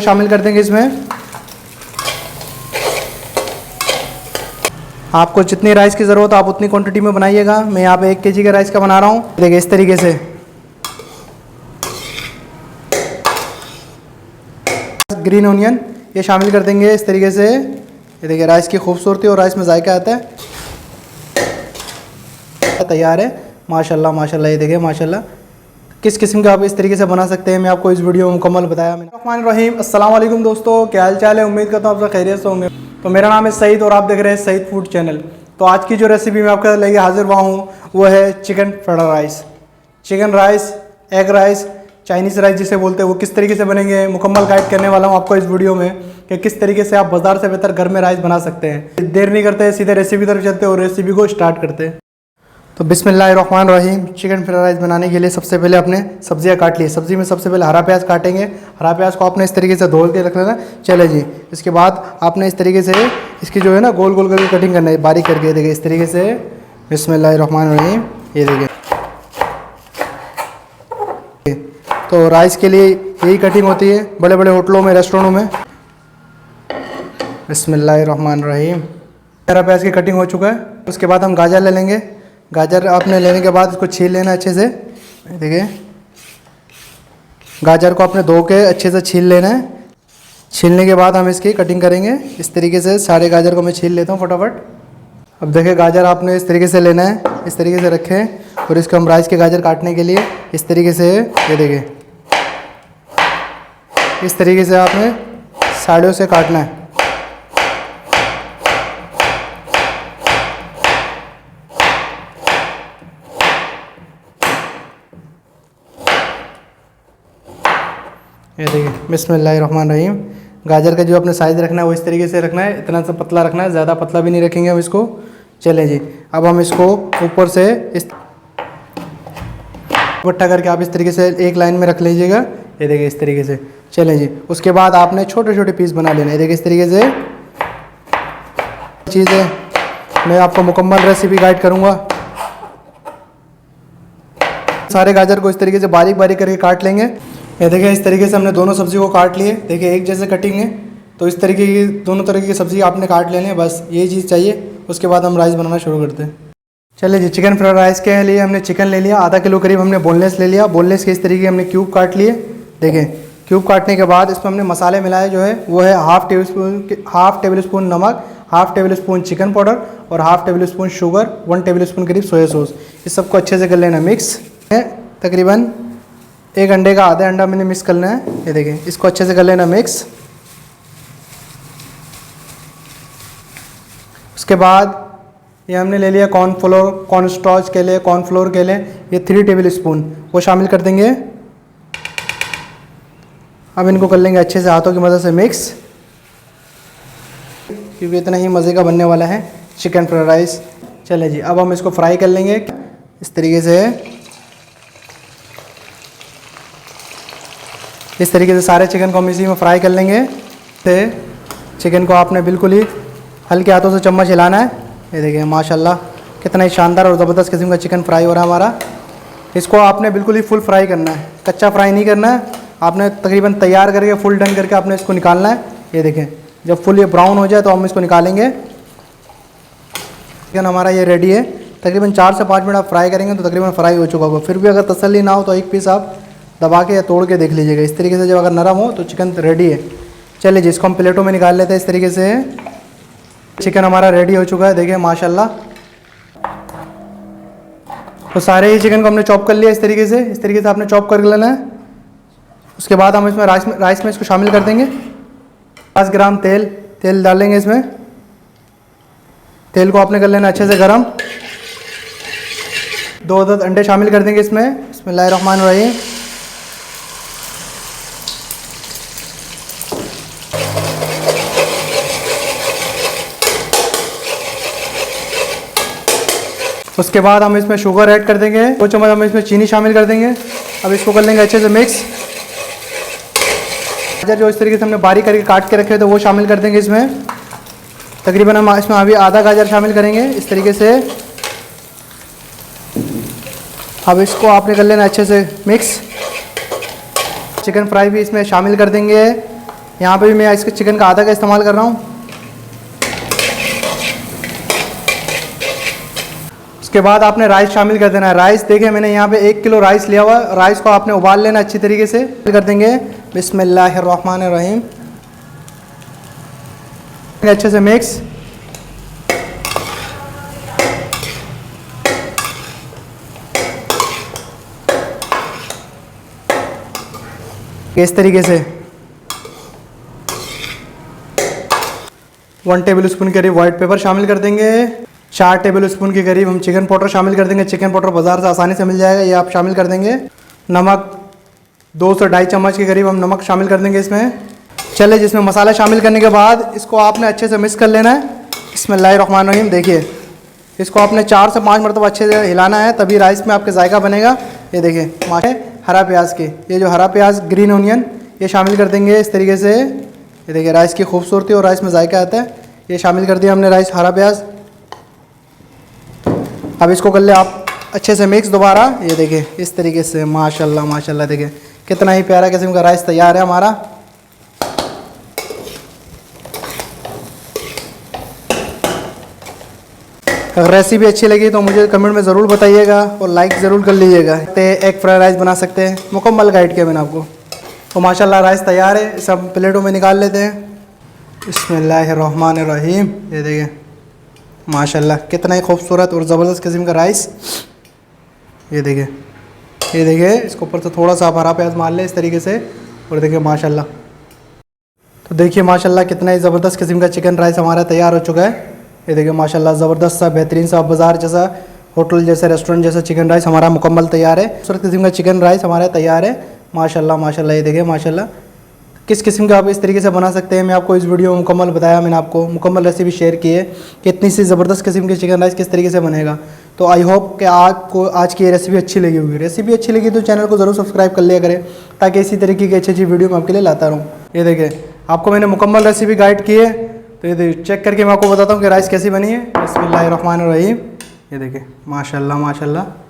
शामिल कर देंगे इसमें। आपको जितनी राइस की ज़रूरत है आप उतनी क्वांटिटी में बनाइएगा। मैं यहाँ पे 1 केजी का राइस का बना रहा हूँ। देखिए इस तरीके से ग्रीन ऑनियन ये शामिल कर देंगे इस तरीके से। ये देखिए राइस की खूबसूरती और राइस में जायका आता है। तैयार है माशाल्लाह माशाल्लाह। ये देखिए माशाल्लाह किस किस्म का आप इस तरीके से बना सकते हैं मैं आपको इस वीडियो में मुकम्मल बताया मैंने। रहमान रहीम, अस्सलाम वालेकुम दोस्तों, क्या हाल चाल है? उम्मीद करता हूँ आप सब खैरियत से होंगे। तो मेरा नाम है सईद और आप देख रहे हैं सईद फूड चैनल। तो आज की जो रेसिपी मैं आपके लेके हाजिर हुआ हूँ वो है chicken fried rice. Chicken rice, egg rice, Chinese rice जिसे बोलते हैं, वो किस तरीके से बनेंगे मुकम्मल गाइड करने वाला हूँ आपको इस वीडियो में कि किस तरीके से आप बाजार से बेहतर घर में राइस बना सकते हैं। देर नहीं करते, सीधे रेसिपी तरफ चलते हैं और रेसिपी को स्टार्ट करते हैं। तो बिस्मिल्लाहिर्रहमानिर्रहीम। चिकन फ्राइड राइस बनाने के लिए सबसे पहले आपने सब्जियां काट ली। सब्जी में सबसे पहले हरा प्याज काटेंगे। हरा प्याज को आपने इस तरीके से धो के रख लेना। चले जी, इसके बाद आपने इस तरीके से इसकी जो है ना गोल गोल करके कटिंग करना है, बारीक करके। देखिए इस तरीके से बिस्मिल्लाहिर्रहमानिर्रहीम। ये देखिए, तो राइस के लिए यही कटिंग होती है बड़े बड़े होटलों में, रेस्टोरेंटों में। बिस्मिल्लाहिर्रहमानिर्रहीम। हरा प्याज की कटिंग हो चुका है। उसके बाद हम गाजर ले लेंगे। गाजर आपने लेने के बाद इसको छील लेना अच्छे से। देखिए गाजर को आपने धो के अच्छे से छील लेना है। छीलने के बाद हम इसकी कटिंग करेंगे इस तरीके से। सारे गाजर को मैं छील लेता हूँ फटाफट। अब देखिए गाजर आपने इस तरीके से लेना है, इस तरीके से रखें। और इसको हम राइस के गाजर काटने के लिए इस तरीके से, ये देखिए इस तरीके से आपने साइडों से काटना है। ये देखिए बिस्मिल्लाहिर्रहमानिर्रहीम। गाजर का जो अपने साइज़ रखना है वो इस तरीके से रखना है, इतना सा पतला रखना है, ज़्यादा पतला भी नहीं रखेंगे हम इसको। चलें जी, अब हम इसको ऊपर से इस इकट्ठा करके आप इस तरीके से एक लाइन में रख लीजिएगा। ये देखिए इस तरीके से। चलें जी, उसके बाद आपने छोटे छोटे पीस बना लेना है। देखिए इस तरीके से चीज़ें मैं आपको मुकम्मल रेसिपी गाइड करूँगा। सारे गाजर को इस तरीके से बारीक बारीक करके काट लेंगे। ये देखिए इस तरीके से हमने दोनों सब्जी को काट लिए। देखिए एक जैसे कटिंग है, तो इस तरीके की दोनों तरह की सब्जी आपने काट लेनी है, बस यही चीज़ चाहिए। उसके बाद हम राइस बनाना शुरू करते हैं। चलिए जी, चिकन फ्राइड राइस के लिए हमने चिकन ले लिया, आधा किलो करीब हमने बोनलेस ले लिया। बोनलेस के इस तरीके हमने क्यूब काट लिए। देखिए क्यूब काटने के बाद इसमें हमने मसाले मिलाए जो है वो है हाफ़ टेबल स्पून नमक, half tablespoon chicken powder और half tablespoon sugar, 1 tablespoon करीब सोया सॉस। इस सबको अच्छे से कर लेना मिक्स है। तकरीबन 1 अंडे का आधा अंडा मैंने मिक्स करना है। ये देखिए इसको अच्छे से कर लेना मिक्स। उसके बाद ये हमने ले लिया कॉर्नस्टार्च के लिए, कॉर्नफ्लोर के लिए ये 3 टेबल स्पून वो शामिल कर देंगे। अब इनको कर लेंगे अच्छे से हाथों की मदद से मिक्स, क्योंकि इतना ही मज़े का बनने वाला है चिकन फ्राइड राइस। चले जी, अब हम इसको फ्राई कर लेंगे इस तरीके से। इस तरीके से सारे चिकन को हम इसी में फ्राई कर लेंगे। तो चिकन को आपने बिल्कुल ही हल्के हाथों से चम्मच हिलाना है। ये देखिए माशाल्लाह कितना ही शानदार और ज़बरदस्त किस्म का चिकन फ्राई हो रहा है हमारा। इसको आपने बिल्कुल ही फुल फ्राई करना है, कच्चा फ्राई नहीं करना है। आपने तकरीबन तैयार करके फुल डन करके आपने इसको निकालना है। ये देखें जब फुल ये ब्राउन हो जाए तो हम इसको निकालेंगे। चिकन हमारा ये रेडी है। तकरीबन 4 से 5 मिनट आप फ्राई करेंगे तो तकरीबन फ्राई हो चुका होगा। फिर भी अगर तसल्ली ना हो तो एक पीस आप दबा के या तोड़ के देख लीजिएगा। इस तरीके से जब अगर नरम हो तो चिकन रेडी है। चलिए जी, इसको हम प्लेटों में निकाल लेते हैं। इस तरीके से चिकन हमारा रेडी हो चुका है। देखिए माशाल्लाह, तो सारे ही चिकन को हमने चॉप कर लिया इस तरीके से आपने चॉप कर लेना है। उसके बाद हम इसमें राइस में इसको शामिल कर देंगे। 50 ग्राम तेल डालेंगे इसमें। तेल को आपने कर लेना अच्छे से गरम। 2 अंडे शामिल कर देंगे इसमें। बिस्मिल्लाहिर्रहमानिर्रहीम। उसके बाद हम इसमें शुगर ऐड कर देंगे। 2 चम्मच हम इसमें चीनी शामिल कर देंगे। अब इसको कर लेंगे अच्छे से मिक्स। गाजर जो इस तरीके से हमने बारीक करके काट के रखे थे वो शामिल कर देंगे इसमें। तकरीबन हम इसमें अभी आधा गाजर शामिल करेंगे इस तरीके से। अब इसको आपने कर लेना अच्छे से मिक्स। चिकन फ्राई भी इसमें शामिल कर देंगे। यहाँ पे भी मैं इसके चिकन का आधा का इस्तेमाल कर रहा हूँ। उसके बाद आपने राइस शामिल कर देना है। राइस देखिए मैंने यहाँ पे 1 किलो राइस लिया हुआ है। राइस को आपने उबाल लेना अच्छी तरीके से। कर देंगे बिस्मिल्लाहिर्रहमानिर्रहीम। अच्छे से मिक्स। इस तरीके से 1 टेबल स्पून के करीब वाइट पेपर शामिल कर देंगे। 4 टेबल स्पून के करीब हम चिकन पाउडर शामिल कर देंगे। चिकन पाउडर बाज़ार से आसानी से मिल जाएगा, ये आप शामिल कर देंगे। नमक 2 से 2.5 चम्मच के करीब हम नमक शामिल कर देंगे इसमें। चले, जिसमें मसाला शामिल करने के बाद इसको आपने अच्छे से मिक्स कर लेना है। बिस्मिल्लाहिर्रहमानिर्रहीम। देखिए इसको आपने 4 से 5 मरतबा अच्छे से हिलाना है, तभी राइस में आपके जायका बनेगा। ये देखिए माशे हरा प्याज के, ये जो हरा प्याज ग्रीन ओनियन ये शामिल कर देंगे इस तरीके से। ये देखिए राइस की खूबसूरती और राइस में जायका आता है। ये शामिल कर दिया हमने राइस हरा प्याज। अब इसको कर ले आप अच्छे से मिक्स दोबारा। ये देखिए इस तरीके से माशाल्लाह माशाल्लाह। देखिए कितना ही प्यारा किस्म का राइस तैयार है हमारा। अगर रेसिपी अच्छी लगी तो मुझे कमेंट में ज़रूर बताइएगा और लाइक ज़रूर कर लीजिएगा। एग फ्राइड राइस बना सकते हैं, मुकम्मल गाइड किया मैंने आपको। तो माशाल्लाह राइस तैयार है, सब प्लेटों में निकाल लेते हैं। बिस्मिल्लाहिर्रहमानिर्रहीम। ये देखिए माशाल्लाह कितना ही खूबसूरत और ज़बरदस्त किस्म का राइस। ये देखिए इसको ऊपर से थोड़ा सा आप हरा प्याज मार लें इस तरीके से। और देखिए माशाल्लाह, तो देखिए माशाल्लाह कितना ही ज़बरदस्त किस्म का चिकन राइस हमारा तैयार हो चुका है। ये देखिए माशाल्लाह ज़बरदस्त सा बेहतरीन सा बाज़ार जैसा, होटल जैसा, रेस्टोरेंट जैसा चिकन राइस हमारा मुकम्मल तैयार है। खूबसूरत किस्म का चिकन राइस हमारा तैयार है माशाल्लाह माशाल्लाह। ये देखिए माशाल्लाह किस किस्म का आप इस तरीके से बना सकते हैं, मैं आपको इस वीडियो में मुकम्मल बताया। मैंने आपको मुकम्मल रेसिपी शेयर की है कि इतनी सी ज़बरदस्त किस्म की चिकन राइस किस तरीके से बनेगा। तो आई होप कि आपको आज की ये रेसिपी अच्छी लगी होगी। रेसिपी अच्छी लगी तो चैनल को ज़रूर सब्सक्राइब कर लिया करें, ताकि इसी तरीके की अच्छी अच्छी वीडियो मैं आपके लिए लाता रहूँ। ये देखिए आपको मैंने मुकम्मल रेसिपी गाइड की है, तो ये चेक करके मैं आपको बताता हूँ कि राइस कैसी बनी है। बिस्मिल्लाहिर्रहमानिर्रहीम। ये देखिए माशाल्लाह माशाल्लाह।